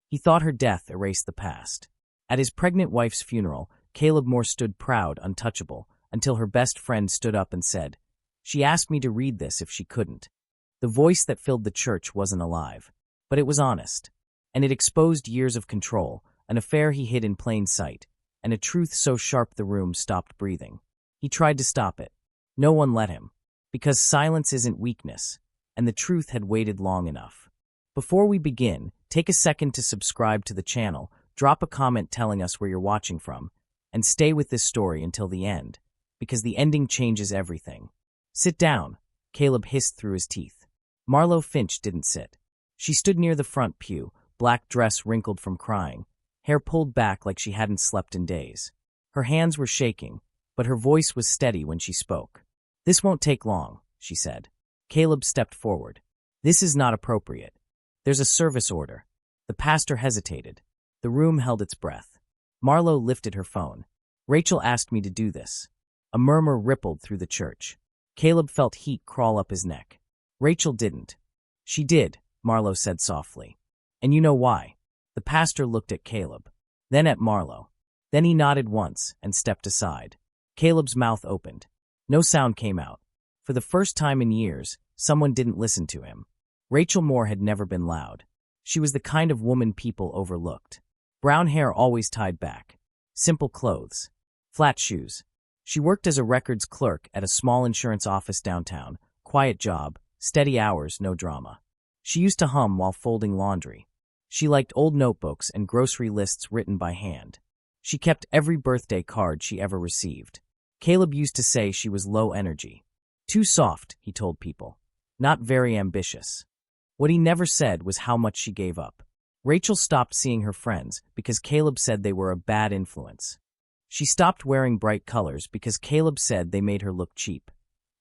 He thought her death erased the past. At his pregnant wife's funeral, Caleb Moore stood proud, untouchable, until her best friend stood up and said, "She asked me to read this if she couldn't." The voice that filled the church wasn't alive, but it was honest, and it exposed years of control, an affair he hid in plain sight, and a truth so sharp the room stopped breathing. He tried to stop it. No one let him, because silence isn't weakness, and the truth had waited long enough. Before we begin, take a second to subscribe to the channel, drop a comment telling us where you're watching from, and stay with this story until the end, because the ending changes everything. "Sit down," Caleb hissed through his teeth. Marlo Finch didn't sit. She stood near the front pew, black dress wrinkled from crying, hair pulled back like she hadn't slept in days. Her hands were shaking, but her voice was steady when she spoke. "This won't take long," she said. Caleb stepped forward. "This is not appropriate. There's a service order." The pastor hesitated. The room held its breath. Marlo lifted her phone. "Rachel asked me to do this." A murmur rippled through the church. Caleb felt heat crawl up his neck. "Rachel didn't." "She did," Marlo said softly. "And you know why?" The pastor looked at Caleb, then at Marlo. Then he nodded once and stepped aside. Caleb's mouth opened. No sound came out. For the first time in years, someone didn't listen to him. Rachel Moore had never been loud. She was the kind of woman people overlooked. Brown hair always tied back. Simple clothes. Flat shoes. She worked as a records clerk at a small insurance office downtown. Quiet job, steady hours, no drama. She used to hum while folding laundry. She liked old notebooks and grocery lists written by hand. She kept every birthday card she ever received. Caleb used to say she was low energy. Too soft, he told people. Not very ambitious. What he never said was how much she gave up. Rachel stopped seeing her friends because Caleb said they were a bad influence. She stopped wearing bright colors because Caleb said they made her look cheap.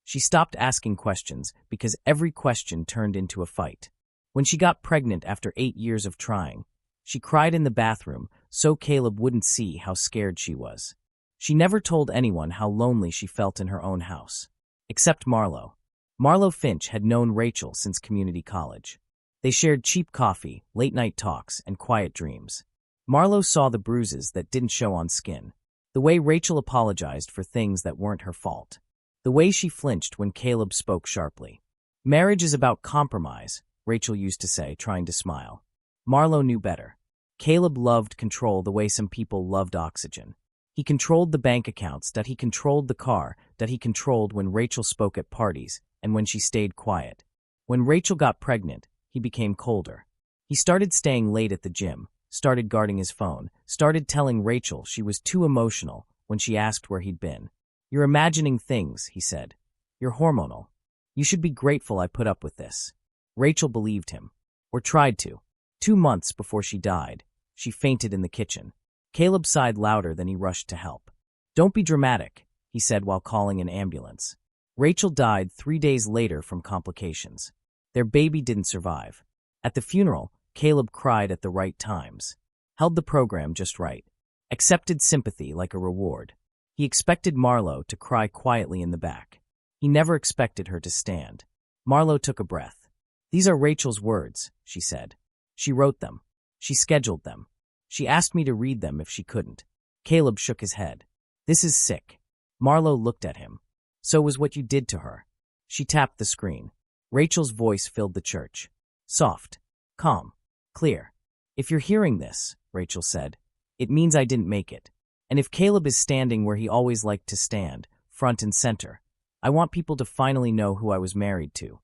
She stopped asking questions because every question turned into a fight. When she got pregnant after 8 years of trying, she cried in the bathroom so Caleb wouldn't see how scared she was. She never told anyone how lonely she felt in her own house. Except Marlo. Marlo Finch had known Rachel since community college. They shared cheap coffee, late-night talks, and quiet dreams. Marlo saw the bruises that didn't show on skin. The way Rachel apologized for things that weren't her fault. The way she flinched when Caleb spoke sharply. "Marriage is about compromise," Rachel used to say, trying to smile. Marlo knew better. Caleb loved control the way some people loved oxygen. He controlled the bank accounts, that he controlled the car, that he controlled when Rachel spoke at parties, and when she stayed quiet. When Rachel got pregnant, he became colder. He started staying late at the gym, started guarding his phone, started telling Rachel she was too emotional when she asked where he'd been. "You're imagining things," he said. "You're hormonal. You should be grateful I put up with this." Rachel believed him, or tried to. 2 months before she died, she fainted in the kitchen. Caleb sighed louder than he rushed to help. "Don't be dramatic," he said while calling an ambulance. Rachel died 3 days later from complications. Their baby didn't survive. At the funeral, Caleb cried at the right times. Held the program just right. Accepted sympathy like a reward. He expected Marlo to cry quietly in the back. He never expected her to stand. Marlo took a breath. "These are Rachel's words," she said. "She wrote them. She scheduled them. She asked me to read them if she couldn't." Caleb shook his head. "This is sick." Marlo looked at him. "So was what you did to her." She tapped the screen. Rachel's voice filled the church. Soft, calm, clear. "If you're hearing this," Rachel said, "it means I didn't make it. And if Caleb is standing where he always liked to stand, front and center, I want people to finally know who I was married to."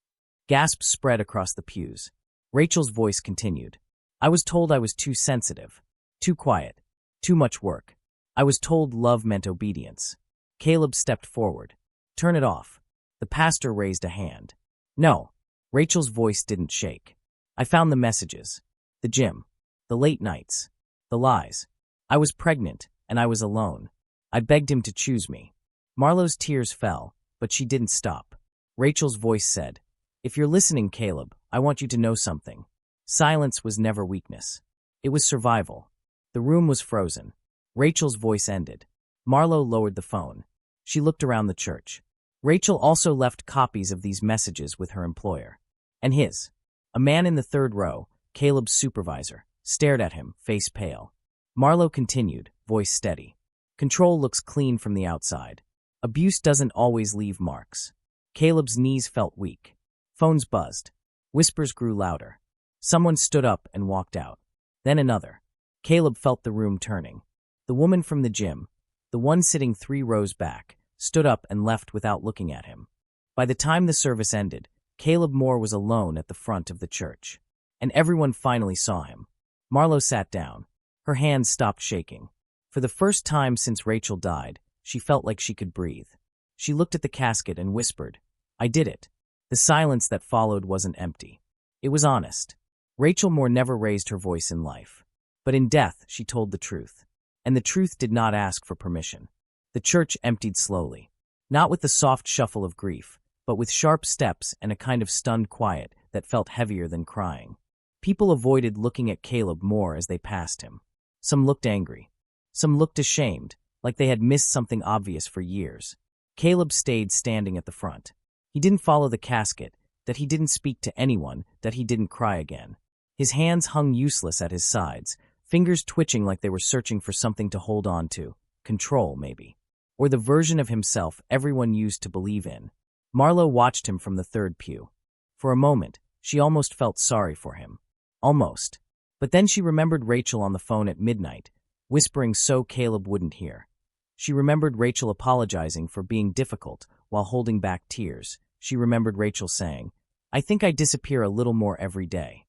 Gasps spread across the pews. Rachel's voice continued. "I was told I was too sensitive, too quiet, too much work. I was told love meant obedience." Caleb stepped forward. "Turn it off." The pastor raised a hand. "No." Rachel's voice didn't shake. "I found the messages. The gym. The late nights. The lies. I was pregnant, and I was alone. I begged him to choose me." Marlo's tears fell, but she didn't stop. Rachel's voice said, "If you're listening, Caleb, I want you to know something. Silence was never weakness. It was survival." The room was frozen. Rachel's voice ended. Marlo lowered the phone. She looked around the church. Rachel also left copies of these messages with her employer. And his. A man in the third row, Caleb's supervisor, stared at him, face pale. Marlowe continued, voice steady. Control looks clean from the outside. Abuse doesn't always leave marks. Caleb's knees felt weak. Phones buzzed. Whispers grew louder. Someone stood up and walked out. Then another. Caleb felt the room turning. The woman from the gym, the one sitting 3 rows back, stood up and left without looking at him. By the time the service ended, Caleb Moore was alone at the front of the church. And everyone finally saw him. Marlowe sat down. Her hands stopped shaking. For the first time since Rachel died, she felt like she could breathe. She looked at the casket and whispered, "I did it." The silence that followed wasn't empty. It was honest. Rachel Moore never raised her voice in life. But in death, she told the truth. And the truth did not ask for permission. The church emptied slowly. Not with the soft shuffle of grief, but with sharp steps and a kind of stunned quiet that felt heavier than crying. People avoided looking at Caleb Moore as they passed him. Some looked angry. Some looked ashamed, like they had missed something obvious for years. Caleb stayed standing at the front. He didn't follow the casket, that he didn't speak to anyone, that he didn't cry again. His hands hung useless at his sides, fingers twitching like they were searching for something to hold on to. Control, maybe. Or the version of himself everyone used to believe in. Marlowe watched him from the third pew. For a moment, she almost felt sorry for him. Almost. But then she remembered Rachel on the phone at midnight, whispering so Caleb wouldn't hear. She remembered Rachel apologizing for being difficult while holding back tears. She remembered Rachel saying, "I think I disappear a little more every day."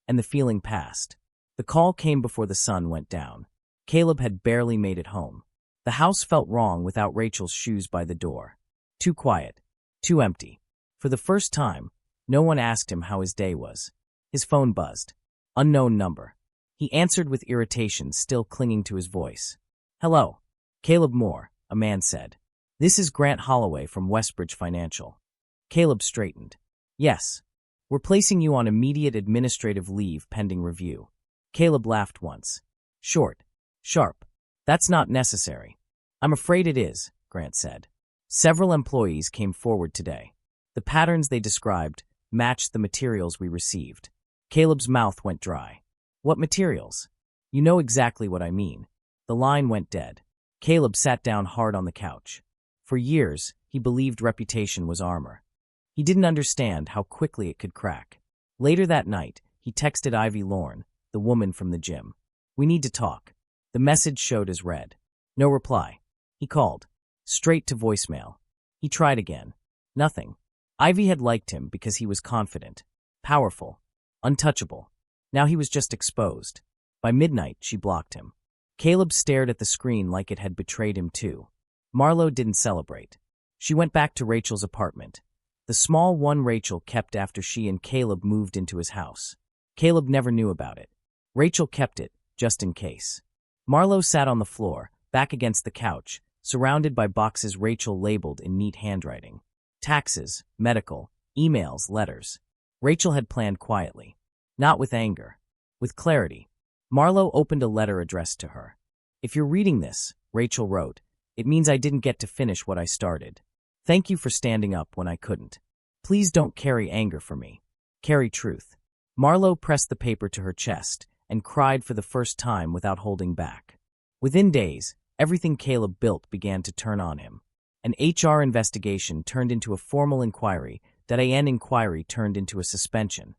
And the feeling passed. The call came before the sun went down. Caleb had barely made it home. The house felt wrong without Rachel's shoes by the door. Too quiet. Too empty. For the first time, no one asked him how his day was. His phone buzzed. Unknown number. He answered with irritation still clinging to his voice. "Hello. Caleb Moore," a man said. "This is Grant Holloway from Westbridge Financial." Caleb straightened. "Yes. We're placing you on immediate administrative leave pending review." Caleb laughed once. Short. Sharp. "That's not necessary." "I'm afraid it is," Grant said. Several employees came forward today. The patterns they described matched the materials we received. Caleb's mouth went dry. "What materials?" "You know exactly what I mean." The line went dead. Caleb sat down hard on the couch. For years, he believed reputation was armor. He didn't understand how quickly it could crack. Later that night, he texted Ivy Lorne, the woman from the gym. "We need to talk." The message showed as read. No reply. He called. Straight to voicemail. He tried again. Nothing. Ivy had liked him because he was confident, powerful, untouchable. Now he was just exposed. By midnight, she blocked him. Caleb stared at the screen like it had betrayed him too. Marlowe didn't celebrate. She went back to Rachel's apartment. The small one Rachel kept after she and Caleb moved into his house. Caleb never knew about it. Rachel kept it, just in case. Marlowe sat on the floor, back against the couch, surrounded by boxes Rachel labeled in neat handwriting. Taxes, medical, emails, letters. Rachel had planned quietly. Not with anger. With clarity. Marlowe opened a letter addressed to her. "If you're reading this," Rachel wrote, "it means I didn't get to finish what I started. Thank you for standing up when I couldn't. Please don't carry anger for me. Carry truth." Marlowe pressed the paper to her chest and cried for the first time without holding back. Within days, everything Caleb built began to turn on him. An HR investigation turned into a formal inquiry, that an inquiry turned into a suspension.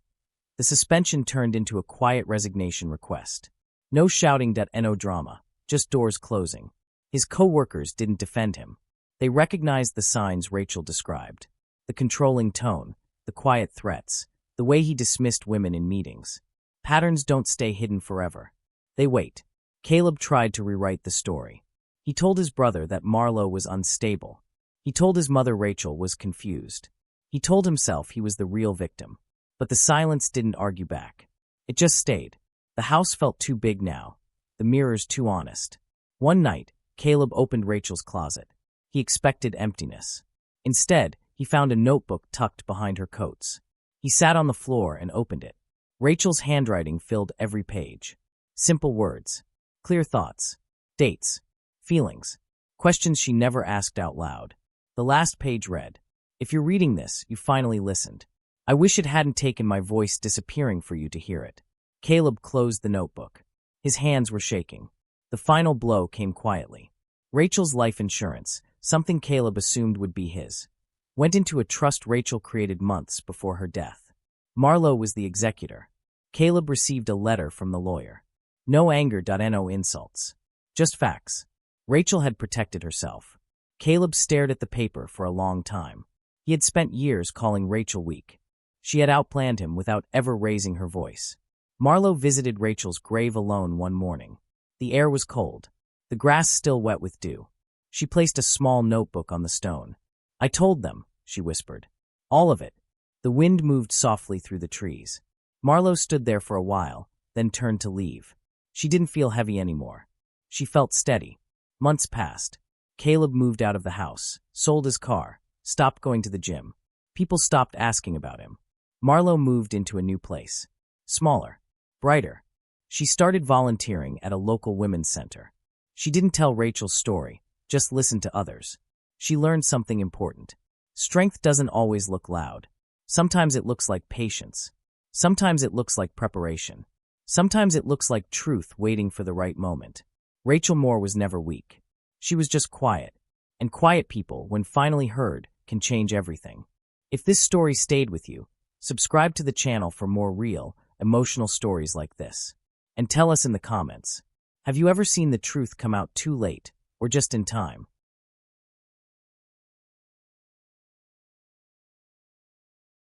The suspension turned into a quiet resignation request. No shouting no drama, just doors closing. His co-workers didn't defend him. They recognized the signs Rachel described. The controlling tone, the quiet threats, the way he dismissed women in meetings. Patterns don't stay hidden forever. They wait. Caleb tried to rewrite the story. He told his brother that Marlowe was unstable. He told his mother Rachel was confused. He told himself he was the real victim. But the silence didn't argue back. It just stayed. The house felt too big now. The mirrors too honest. One night, Caleb opened Rachel's closet. He expected emptiness. Instead, he found a notebook tucked behind her coats. He sat on the floor and opened it. Rachel's handwriting filled every page. Simple words. Clear thoughts. Dates. Feelings. Questions she never asked out loud. The last page read, "If you're reading this, you finally listened. I wish it hadn't taken my voice disappearing for you to hear it. Caleb closed the notebook. His hands were shaking. The final blow came quietly. Rachel's life insurance, something Caleb assumed would be his, went into a trust Rachel created months before her death. Marlowe was the executor. Caleb received a letter from the lawyer. No anger, no insults. Just facts. Rachel had protected herself. Caleb stared at the paper for a long time. He had spent years calling Rachel weak. She had outplanned him without ever raising her voice. Marlowe visited Rachel's grave alone one morning. The air was cold. The grass still wet with dew. She placed a small notebook on the stone. "I told them," she whispered. "All of it." The wind moved softly through the trees. Marlowe stood there for a while, then turned to leave. She didn't feel heavy anymore. She felt steady. Months passed. Caleb moved out of the house, sold his car, stopped going to the gym. People stopped asking about him. Marlowe moved into a new place. Smaller. Brighter. She started volunteering at a local women's center. She didn't tell Rachel's story, just listened to others. She learned something important. Strength doesn't always look loud. Sometimes it looks like patience. Sometimes it looks like preparation. Sometimes it looks like truth waiting for the right moment. Rachel Moore was never weak. She was just quiet. And quiet people, when finally heard, can change everything. If this story stayed with you, subscribe to the channel for more real, emotional stories like this. And tell us in the comments, have you ever seen the truth come out too late or just in time?